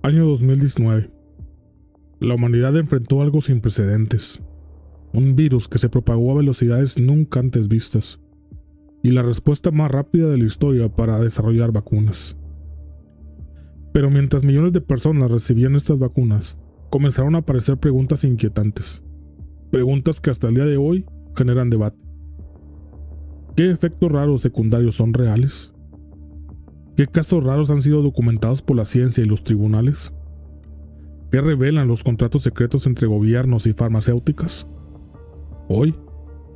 Año 2019. La humanidad enfrentó algo sin precedentes. Un virus que se propagó a velocidades nunca antes vistas. Y la respuesta más rápida de la historia para desarrollar vacunas. Pero mientras millones de personas recibían estas vacunas, comenzaron a aparecer preguntas inquietantes. Preguntas que hasta el día de hoy generan debate. ¿Qué efectos raros secundarios son reales? ¿Qué casos raros han sido documentados por la ciencia y los tribunales? ¿Qué revelan los contratos secretos entre gobiernos y farmacéuticas? Hoy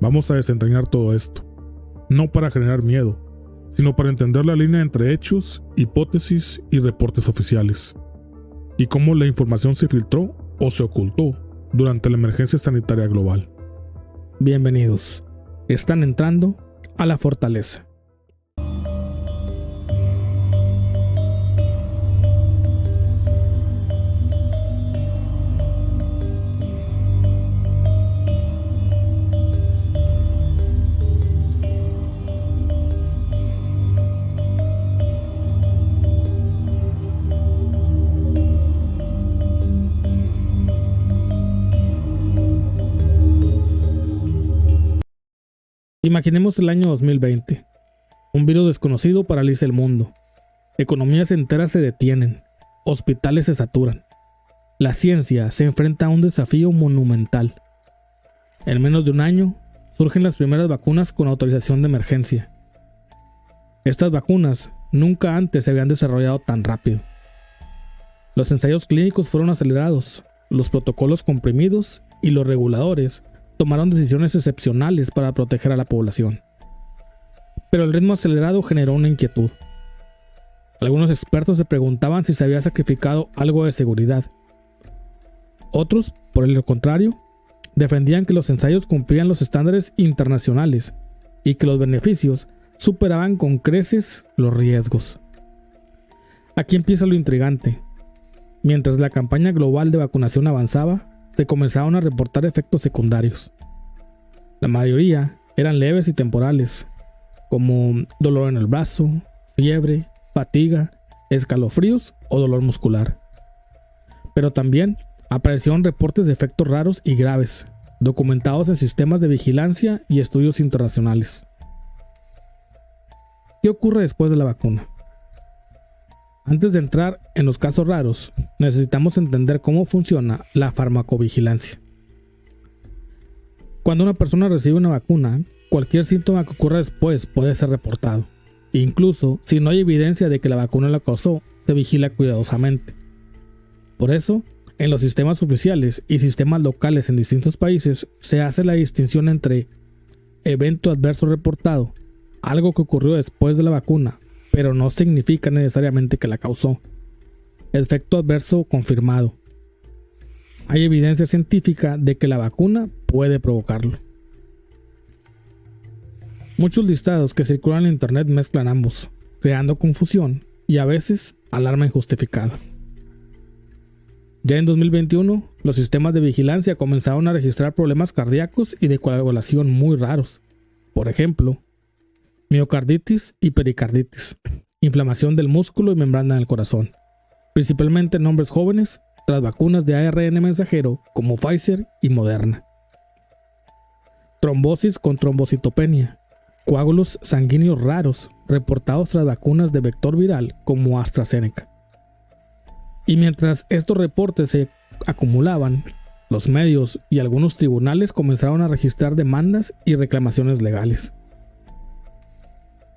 vamos a desentrañar todo esto, no para generar miedo, sino para entender la línea entre hechos, hipótesis y reportes oficiales, y cómo la información se filtró o se ocultó durante la emergencia sanitaria global. Bienvenidos, están entrando a la fortaleza. Imaginemos el año 2020. Un virus desconocido paraliza el mundo. Economías enteras se detienen. Hospitales se saturan. La ciencia se enfrenta a un desafío monumental. En menos de un año, surgen las primeras vacunas con autorización de emergencia. Estas vacunas nunca antes se habían desarrollado tan rápido. Los ensayos clínicos fueron acelerados, los protocolos comprimidos y los reguladores tomaron decisiones excepcionales para proteger a la población. Pero el ritmo acelerado generó una inquietud. Algunos expertos se preguntaban si se había sacrificado algo de seguridad. Otros, por el contrario, defendían que los ensayos cumplían los estándares internacionales y que los beneficios superaban con creces los riesgos. Aquí empieza lo intrigante. Mientras la campaña global de vacunación avanzaba, se comenzaron a reportar efectos secundarios. La mayoría eran leves y temporales, como dolor en el brazo, fiebre, fatiga, escalofríos o dolor muscular. Pero también aparecieron reportes de efectos raros y graves, documentados en sistemas de vigilancia y estudios internacionales. ¿Qué ocurre después de la vacuna? Antes de entrar en los casos raros, necesitamos entender cómo funciona la farmacovigilancia. Cuando una persona recibe una vacuna, cualquier síntoma que ocurra después puede ser reportado. Incluso si no hay evidencia de que la vacuna la causó, se vigila cuidadosamente. Por eso, en los sistemas oficiales y sistemas locales en distintos países, se hace la distinción entre evento adverso reportado, algo que ocurrió después de la vacuna, pero no significa necesariamente que la causó. Efecto adverso confirmado. Hay evidencia científica de que la vacuna puede provocarlo. Muchos listados que circulan en internet mezclan ambos, creando confusión y a veces alarma injustificada. Ya en 2021, los sistemas de vigilancia comenzaron a registrar problemas cardíacos y de coagulación muy raros. Por ejemplo, miocarditis y pericarditis, inflamación del músculo y membrana del corazón, principalmente en hombres jóvenes tras vacunas de ARN mensajero como Pfizer y Moderna. Trombosis con trombocitopenia, coágulos sanguíneos raros reportados tras vacunas de vector viral como AstraZeneca. Y mientras estos reportes se acumulaban, los medios y algunos tribunales comenzaron a registrar demandas y reclamaciones legales.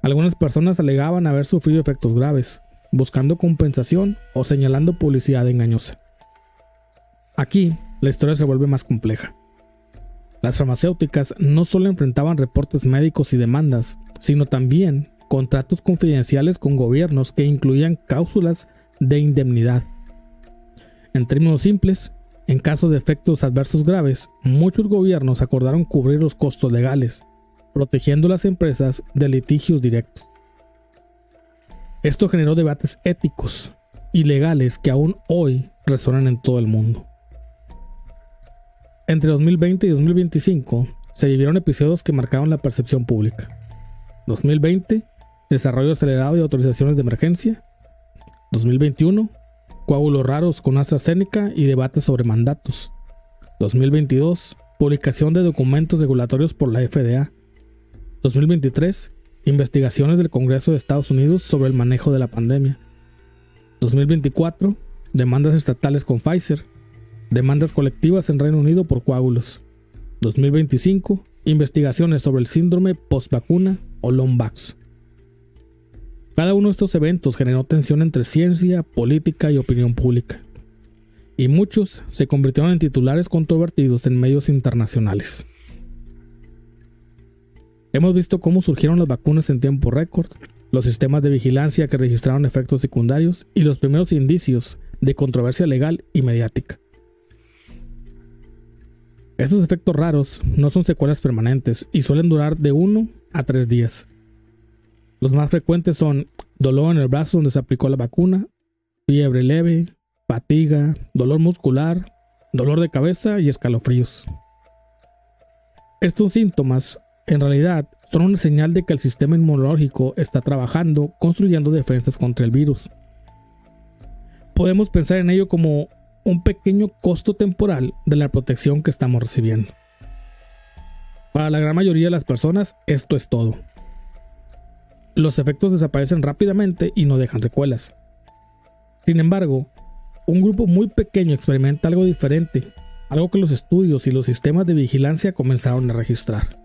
Algunas personas alegaban haber sufrido efectos graves, buscando compensación o señalando publicidad engañosa. Aquí, la historia se vuelve más compleja. Las farmacéuticas no solo enfrentaban reportes médicos y demandas, sino también contratos confidenciales con gobiernos que incluían cláusulas de indemnidad. En términos simples, en caso de efectos adversos graves, muchos gobiernos acordaron cubrir los costos legales, protegiendo a las empresas de litigios directos. Esto generó debates éticos y legales que aún hoy resuenan en todo el mundo. Entre 2020 y 2025 se vivieron episodios que marcaron la percepción pública. 2020, desarrollo acelerado y autorizaciones de emergencia. 2021, coágulos raros con AstraZeneca y debate sobre mandatos. 2022, publicación de documentos regulatorios por la FDA. 2023, investigaciones del Congreso de Estados Unidos sobre el manejo de la pandemia. 2024, demandas estatales con Pfizer. Demandas colectivas en Reino Unido por coágulos. 2025, investigaciones sobre el síndrome postvacuna o long-vax. Cada uno de estos eventos generó tensión entre ciencia, política y opinión pública, y muchos se convirtieron en titulares controvertidos en medios internacionales. Hemos visto cómo surgieron las vacunas en tiempo récord, los sistemas de vigilancia que registraron efectos secundarios y los primeros indicios de controversia legal y mediática. Estos efectos raros no son secuelas permanentes y suelen durar de 1 a 3 días. Los más frecuentes son dolor en el brazo donde se aplicó la vacuna, fiebre leve, fatiga, dolor muscular, dolor de cabeza y escalofríos. Estos síntomas, en realidad, son una señal de que el sistema inmunológico está trabajando, construyendo defensas contra el virus. Podemos pensar en ello como un pequeño costo temporal de la protección que estamos recibiendo. Para la gran mayoría de las personas, esto es todo. Los efectos desaparecen rápidamente y no dejan secuelas. Sin embargo, un grupo muy pequeño experimenta algo diferente, algo que los estudios y los sistemas de vigilancia comenzaron a registrar.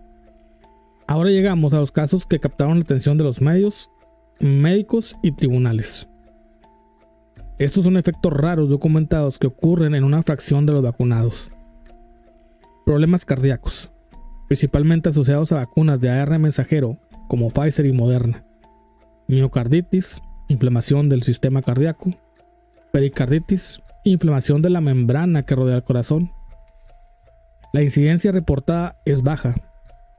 Ahora llegamos a los casos que captaron la atención de los medios, médicos y tribunales. Estos son efectos raros documentados que ocurren en una fracción de los vacunados. Problemas cardíacos, principalmente asociados a vacunas de ARN mensajero como Pfizer y Moderna. Miocarditis, inflamación del sistema cardíaco. Pericarditis, inflamación de la membrana que rodea el corazón. La incidencia reportada es baja,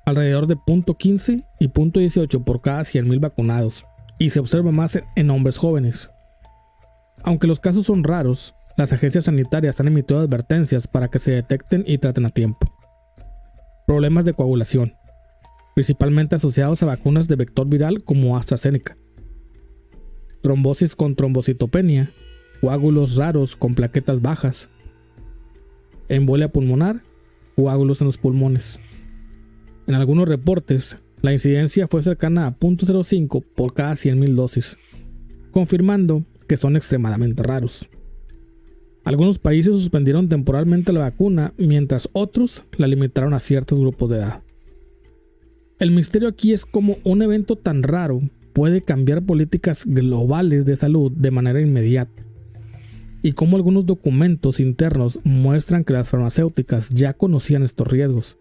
alrededor de 0.15 y 0.18 por cada 100.000 vacunados, y se observa más en hombres jóvenes. Aunque los casos son raros, las agencias sanitarias han emitido advertencias para que se detecten y traten a tiempo. Problemas de coagulación, principalmente asociados a vacunas de vector viral como AstraZeneca. Trombosis con trombocitopenia, coágulos raros con plaquetas bajas. Embolia pulmonar, coágulos en los pulmones. En algunos reportes, la incidencia fue cercana a 0.05 por cada 100.000 dosis, confirmando que son extremadamente raros. Algunos países suspendieron temporalmente la vacuna, mientras otros la limitaron a ciertos grupos de edad. El misterio aquí es cómo un evento tan raro puede cambiar políticas globales de salud de manera inmediata, y cómo algunos documentos internos muestran que las farmacéuticas ya conocían estos riesgos,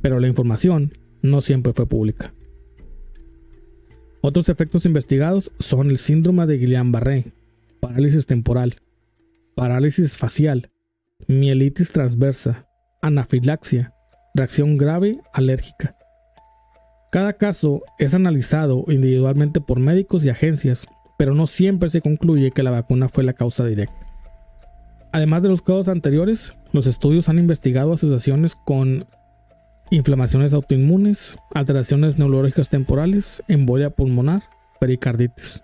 pero la información no siempre fue pública. Otros efectos investigados son el síndrome de Guillain-Barré, parálisis temporal, parálisis facial, mielitis transversa, anafilaxia, reacción grave alérgica. Cada caso es analizado individualmente por médicos y agencias, pero no siempre se concluye que la vacuna fue la causa directa. Además de los casos anteriores, los estudios han investigado asociaciones con inflamaciones autoinmunes, alteraciones neurológicas temporales, embolia pulmonar, pericarditis.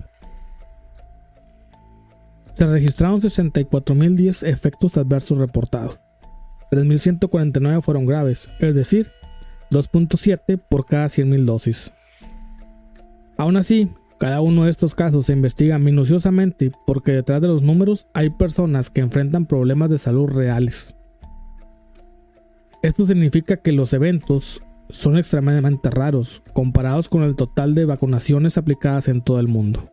Se registraron 64.010 efectos adversos reportados. 3.149 fueron graves, es decir, 2.7 por cada 100.000 dosis. Aún así, cada uno de estos casos se investiga minuciosamente porque detrás de los números hay personas que enfrentan problemas de salud reales. Esto significa que los eventos son extremadamente raros comparados con el total de vacunaciones aplicadas en todo el mundo.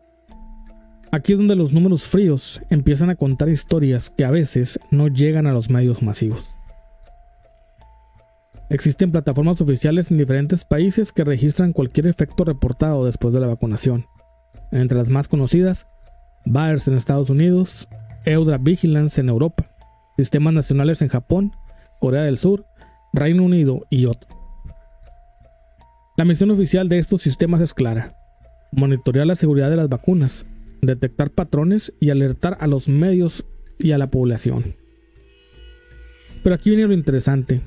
Aquí es donde los números fríos empiezan a contar historias que a veces no llegan a los medios masivos. Existen plataformas oficiales en diferentes países que registran cualquier efecto reportado después de la vacunación. Entre las más conocidas, VAERS en Estados Unidos, EUDRA Vigilance en Europa, sistemas nacionales en Japón, Corea del Sur, Reino Unido y otros. La misión oficial de estos sistemas es clara: monitorear la seguridad de las vacunas, detectar patrones y alertar a los medios y a la población. Pero aquí viene lo interesante.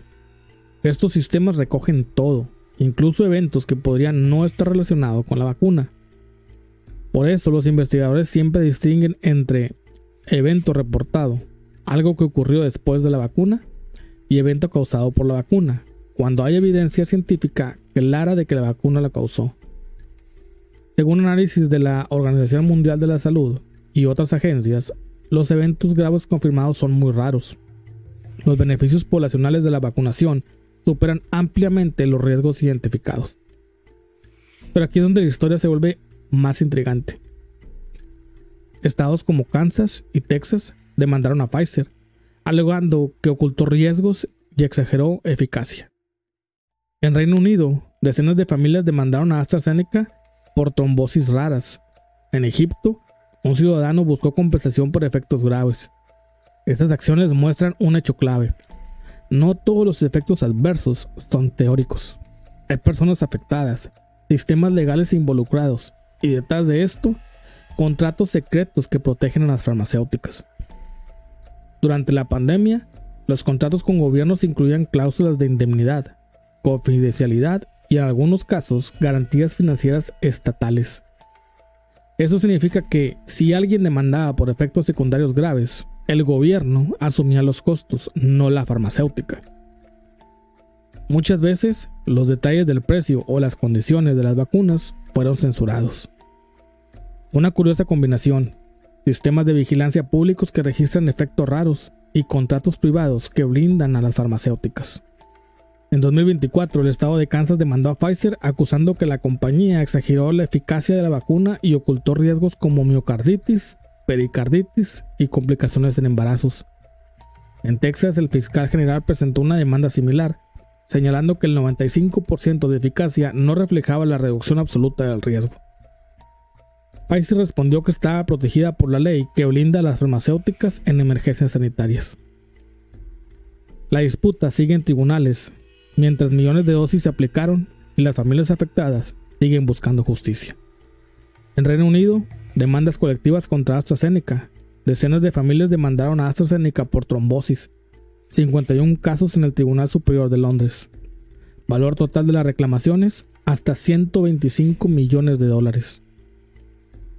Estos sistemas recogen todo, incluso eventos que podrían no estar relacionados con la vacuna. Por eso los investigadores siempre distinguen entre evento reportado, algo que ocurrió después de la vacuna, y evento causado por la vacuna, cuando hay evidencia científica clara de que la vacuna la causó. Según análisis de la Organización Mundial de la Salud y otras agencias, los eventos graves confirmados son muy raros. Los beneficios poblacionales de la vacunación superan ampliamente los riesgos identificados. Pero aquí es donde la historia se vuelve más intrigante. Estados como Kansas y Texas demandaron a Pfizer, alegando que ocultó riesgos y exageró eficacia. En Reino Unido, decenas de familias demandaron a AstraZeneca por trombosis raras. En Egipto, un ciudadano buscó compensación por efectos graves. Estas acciones muestran un hecho clave. No todos los efectos adversos son teóricos. Hay personas afectadas, sistemas legales involucrados y detrás de esto, contratos secretos que protegen a las farmacéuticas. Durante la pandemia, los contratos con gobiernos incluían cláusulas de indemnidad, confidencialidad y en algunos casos garantías financieras estatales. Eso significa que si alguien demandaba por efectos secundarios graves, el gobierno asumía los costos, no la farmacéutica. Muchas veces, los detalles del precio o las condiciones de las vacunas fueron censurados. Una curiosa combinación: sistemas de vigilancia públicos que registran efectos raros y contratos privados que blindan a las farmacéuticas. En 2024, el estado de Kansas demandó a Pfizer acusando que la compañía exageró la eficacia de la vacuna y ocultó riesgos como miocarditis, pericarditis y complicaciones en embarazos. En Texas, el fiscal general presentó una demanda similar, señalando que el 95% de eficacia no reflejaba la reducción absoluta del riesgo. Pfizer respondió que estaba protegida por la ley que blinda a las farmacéuticas en emergencias sanitarias. La disputa sigue en tribunales, mientras millones de dosis se aplicaron y las familias afectadas siguen buscando justicia. En Reino Unido, demandas colectivas contra AstraZeneca. Decenas de familias demandaron a AstraZeneca por trombosis. 51 casos en el Tribunal Superior de Londres. Valor total de las reclamaciones, hasta $125 millones.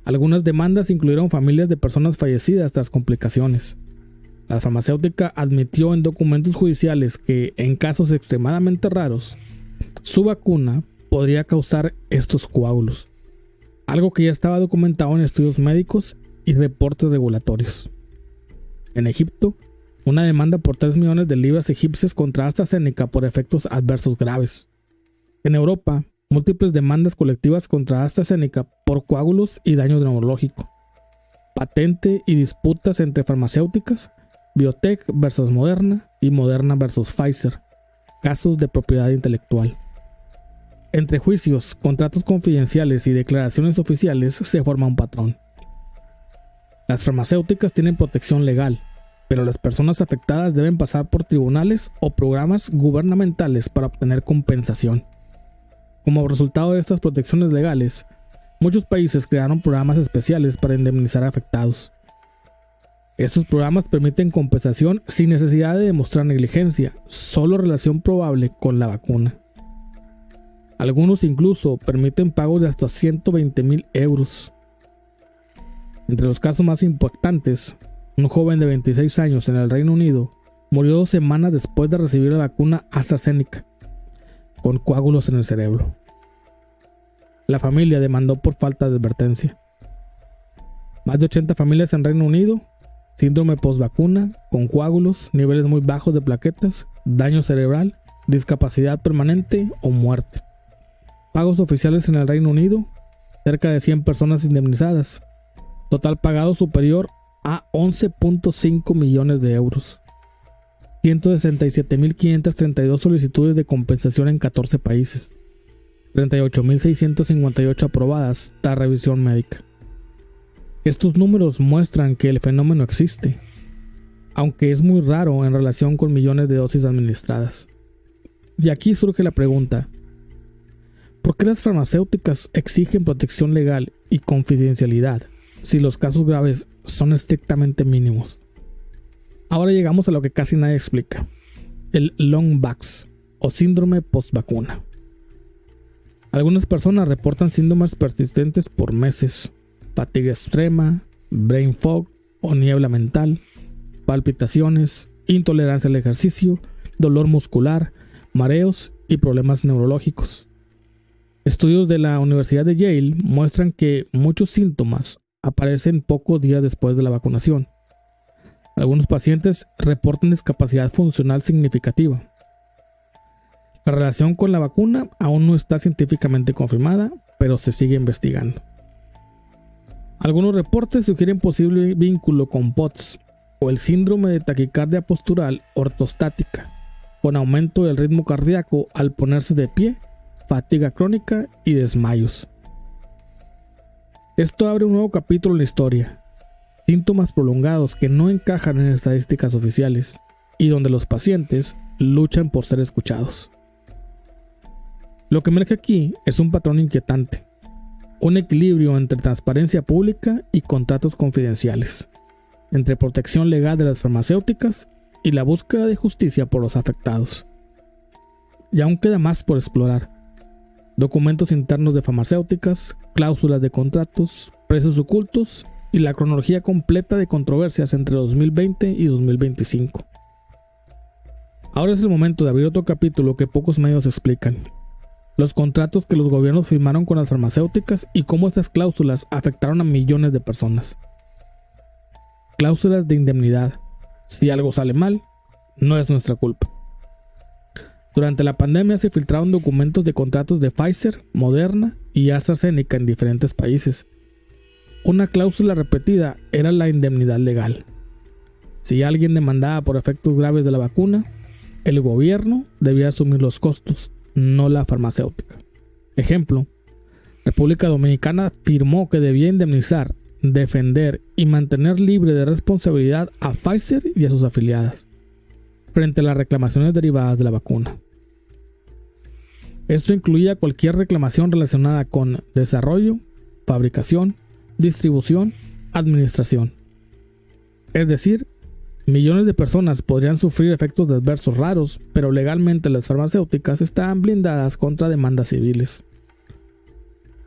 Algunas demandas incluyeron familias de personas fallecidas tras complicaciones. La farmacéutica admitió en documentos judiciales que, en casos extremadamente raros, su vacuna podría causar estos coágulos, algo que ya estaba documentado en estudios médicos y reportes regulatorios. En Egipto, una demanda por 3 millones de libras egipcias contra AstraZeneca por efectos adversos graves. En Europa, múltiples demandas colectivas contra AstraZeneca por coágulos y daño neurológico. Patente y disputas entre farmacéuticas, Biotech versus Moderna y Moderna versus Pfizer. Casos de propiedad intelectual. Entre juicios, contratos confidenciales y declaraciones oficiales se forma un patrón. Las farmacéuticas tienen protección legal, pero las personas afectadas deben pasar por tribunales o programas gubernamentales para obtener compensación. Como resultado de estas protecciones legales, muchos países crearon programas especiales para indemnizar a afectados. Estos programas permiten compensación sin necesidad de demostrar negligencia, solo relación probable con la vacuna. Algunos incluso permiten pagos de hasta 120,000 euros. Entre los casos más impactantes, un joven de 26 años en el Reino Unido murió 2 semanas después de recibir la vacuna AstraZeneca, con coágulos en el cerebro. La familia demandó por falta de advertencia. Más de 80 familias en Reino Unido, síndrome postvacuna, con coágulos, niveles muy bajos de plaquetas, daño cerebral, discapacidad permanente o muerte. Pagos oficiales en el Reino Unido, cerca de 100 personas indemnizadas. Total pagado superior a 11.5 millones de euros. 167.532 solicitudes de compensación en 14 países. 38.658 aprobadas tras revisión médica. Estos números muestran que el fenómeno existe, aunque es muy raro en relación con millones de dosis administradas. Y aquí surge la pregunta: ¿por qué las farmacéuticas exigen protección legal y confidencialidad si los casos graves son estrictamente mínimos? Ahora llegamos a lo que casi nadie explica: el long vax o síndrome postvacuna. Algunas personas reportan síntomas persistentes por meses, fatiga extrema, brain fog o niebla mental, palpitaciones, intolerancia al ejercicio, dolor muscular, mareos y problemas neurológicos. Estudios de la Universidad de Yale muestran que muchos síntomas aparecen pocos días después de la vacunación. Algunos pacientes reportan discapacidad funcional significativa. La relación con la vacuna aún no está científicamente confirmada, pero se sigue investigando. Algunos reportes sugieren posible vínculo con POTS o el síndrome de taquicardia postural ortostática, con aumento del ritmo cardíaco al ponerse de pie, fatiga crónica y desmayos. Esto abre un nuevo capítulo en la historia. Síntomas prolongados que no encajan en estadísticas oficiales y donde los pacientes luchan por ser escuchados. Lo que emerge aquí es un patrón inquietante, un equilibrio entre transparencia pública y contratos confidenciales, entre protección legal de las farmacéuticas y la búsqueda de justicia por los afectados. Y aún queda más por explorar. Documentos internos de farmacéuticas, cláusulas de contratos, precios ocultos y la cronología completa de controversias entre 2020 y 2025. Ahora es el momento de abrir otro capítulo que pocos medios explican. Los contratos que los gobiernos firmaron con las farmacéuticas y cómo estas cláusulas afectaron a millones de personas. Cláusulas de indemnidad. Si algo sale mal, no es nuestra culpa. Durante la pandemia se filtraron documentos de contratos de Pfizer, Moderna y AstraZeneca en diferentes países. Una cláusula repetida era la indemnidad legal. Si alguien demandaba por efectos graves de la vacuna, el gobierno debía asumir los costos, no la farmacéutica. Ejemplo, República Dominicana afirmó que debía indemnizar, defender y mantener libre de responsabilidad a Pfizer y a sus afiliadas frente a las reclamaciones derivadas de la vacuna. Esto incluía cualquier reclamación relacionada con desarrollo, fabricación, distribución, administración. Es decir, millones de personas podrían sufrir efectos adversos raros, pero legalmente las farmacéuticas estaban blindadas contra demandas civiles.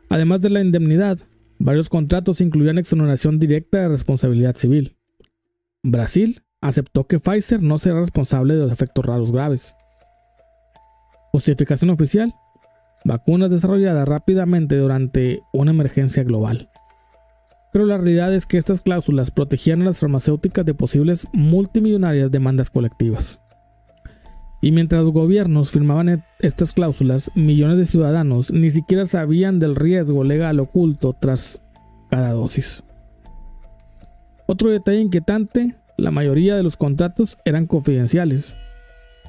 Además de la indemnidad, varios contratos incluían exoneración directa de responsabilidad civil. Brasil aceptó que Pfizer no será responsable de los efectos raros graves. Justificación oficial: vacunas desarrolladas rápidamente durante una emergencia global. Pero la realidad es que estas cláusulas protegían a las farmacéuticas de posibles multimillonarias demandas colectivas. Y mientras los gobiernos firmaban estas cláusulas, millones de ciudadanos ni siquiera sabían del riesgo legal oculto tras cada dosis. Otro detalle inquietante: la mayoría de los contratos eran confidenciales.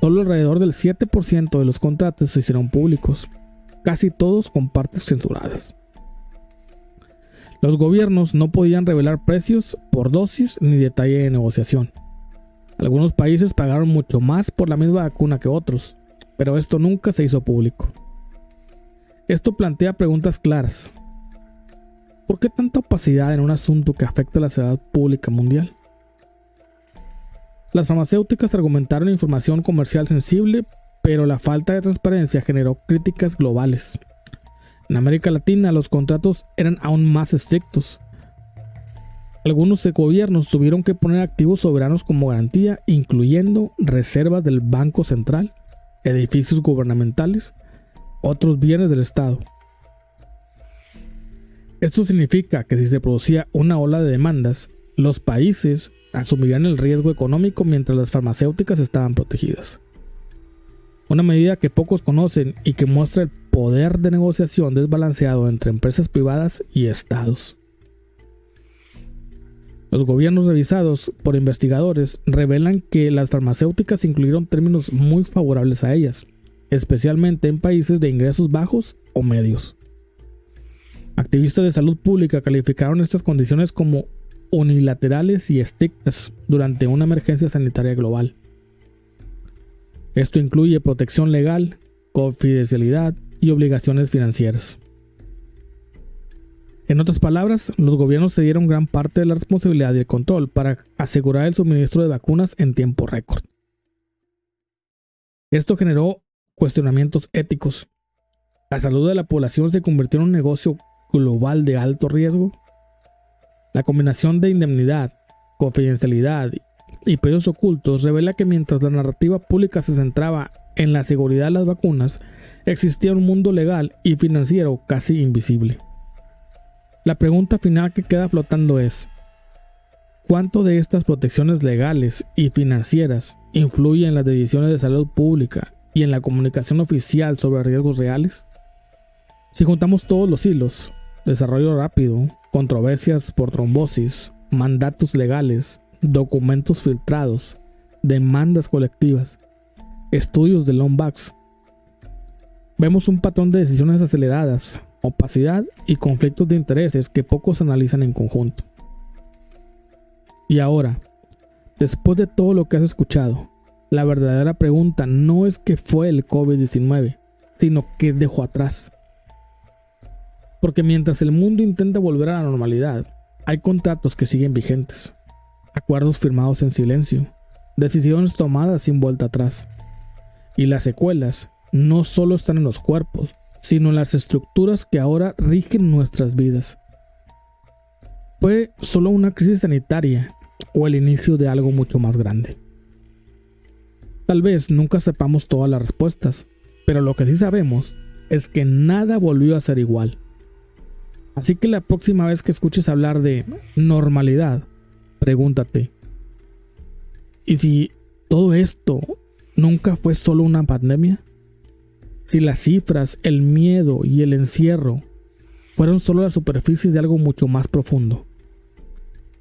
Solo alrededor del 7% de los contratos se hicieron públicos, casi todos con partes censuradas. Los gobiernos no podían revelar precios por dosis ni detalle de negociación. Algunos países pagaron mucho más por la misma vacuna que otros, pero esto nunca se hizo público. Esto plantea preguntas claras. ¿Por qué tanta opacidad en un asunto que afecta a la salud pública mundial? Las farmacéuticas argumentaron información comercial sensible, pero la falta de transparencia generó críticas globales. En América Latina los contratos eran aún más estrictos. Algunos gobiernos tuvieron que poner activos soberanos como garantía, incluyendo reservas del Banco Central, edificios gubernamentales, otros bienes del Estado. Esto significa que si se producía una ola de demandas, los países asumirían el riesgo económico mientras las farmacéuticas estaban protegidas. Una medida que pocos conocen y que muestra el poder de negociación desbalanceado entre empresas privadas y estados. Los gobiernos revisados por investigadores revelan que las farmacéuticas incluyeron términos muy favorables a ellas, especialmente en países de ingresos bajos o medios. Activistas de salud pública calificaron estas condiciones como unilaterales y estrictas durante una emergencia sanitaria global. Esto incluye protección legal, confidencialidad y obligaciones financieras. En otras palabras, los gobiernos se dieron gran parte de la responsabilidad y el control para asegurar el suministro de vacunas en tiempo récord. Esto generó cuestionamientos éticos. ¿La salud de la población se convirtió en un negocio global de alto riesgo? La combinación de indemnidad, confidencialidad y precios ocultos revela que mientras la narrativa pública se centraba en la seguridad de las vacunas, existía un mundo legal y financiero casi invisible. La pregunta final que queda flotando es: ¿cuánto de estas protecciones legales y financieras influye en las decisiones de salud pública y en la comunicación oficial sobre riesgos reales? Si juntamos todos los hilos, desarrollo rápido, controversias por trombosis, mandatos legales, documentos filtrados, demandas colectivas, estudios de Lombax, vemos un patrón de decisiones aceleradas, opacidad y conflictos de intereses que pocos analizan en conjunto. Y ahora, después de todo lo que has escuchado, la verdadera pregunta no es qué fue el COVID-19, sino qué dejó atrás. Porque mientras el mundo intenta volver a la normalidad, hay contratos que siguen vigentes, acuerdos firmados en silencio, decisiones tomadas sin vuelta atrás. Y las secuelas no solo están en los cuerpos, sino en las estructuras que ahora rigen nuestras vidas. ¿Fue solo una crisis sanitaria o el inicio de algo mucho más grande? Tal vez nunca sepamos todas las respuestas, pero lo que sí sabemos es que nada volvió a ser igual. Así que la próxima vez que escuches hablar de normalidad, pregúntate: ¿y si todo esto nunca fue solo una pandemia? Si las cifras, el miedo y el encierro fueron solo la superficie de algo mucho más profundo.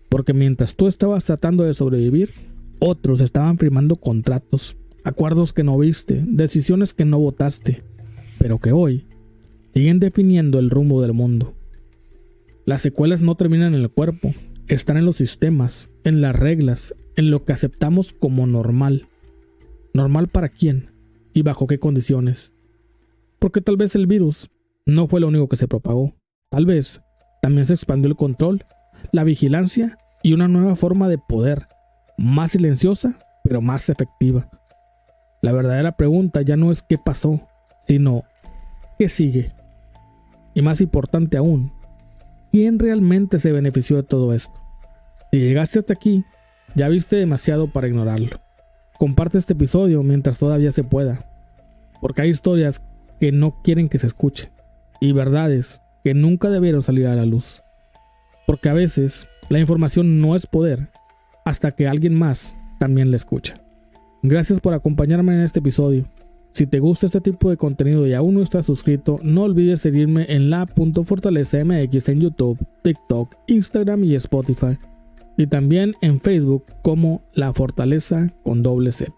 Porque mientras tú estabas tratando de sobrevivir, otros estaban firmando contratos, acuerdos que no viste, decisiones que no votaste, pero que hoy siguen definiendo el rumbo del mundo. Las secuelas no terminan en el cuerpo, están en los sistemas, en las reglas, en lo que aceptamos como normal. ¿Normal para quién? ¿Y bajo qué condiciones? Porque tal vez el virus no fue lo único que se propagó. Tal vez también se expandió el control, la vigilancia y una nueva forma de poder, más silenciosa, pero más efectiva. La verdadera pregunta ya no es qué pasó, sino qué sigue. Y más importante aún, ¿quién realmente se benefició de todo esto? Si llegaste hasta aquí, ya viste demasiado para ignorarlo. Comparte este episodio mientras todavía se pueda, porque hay historias que no quieren que se escuche y verdades que nunca debieron salir a la luz. Porque a veces la información no es poder hasta que alguien más también la escucha. Gracias por acompañarme en este episodio. Si te gusta este tipo de contenido y aún no estás suscrito, no olvides seguirme en la.fortalecamx en YouTube, TikTok, Instagram y Spotify. Y también en Facebook como La Fortaleza con doble Z.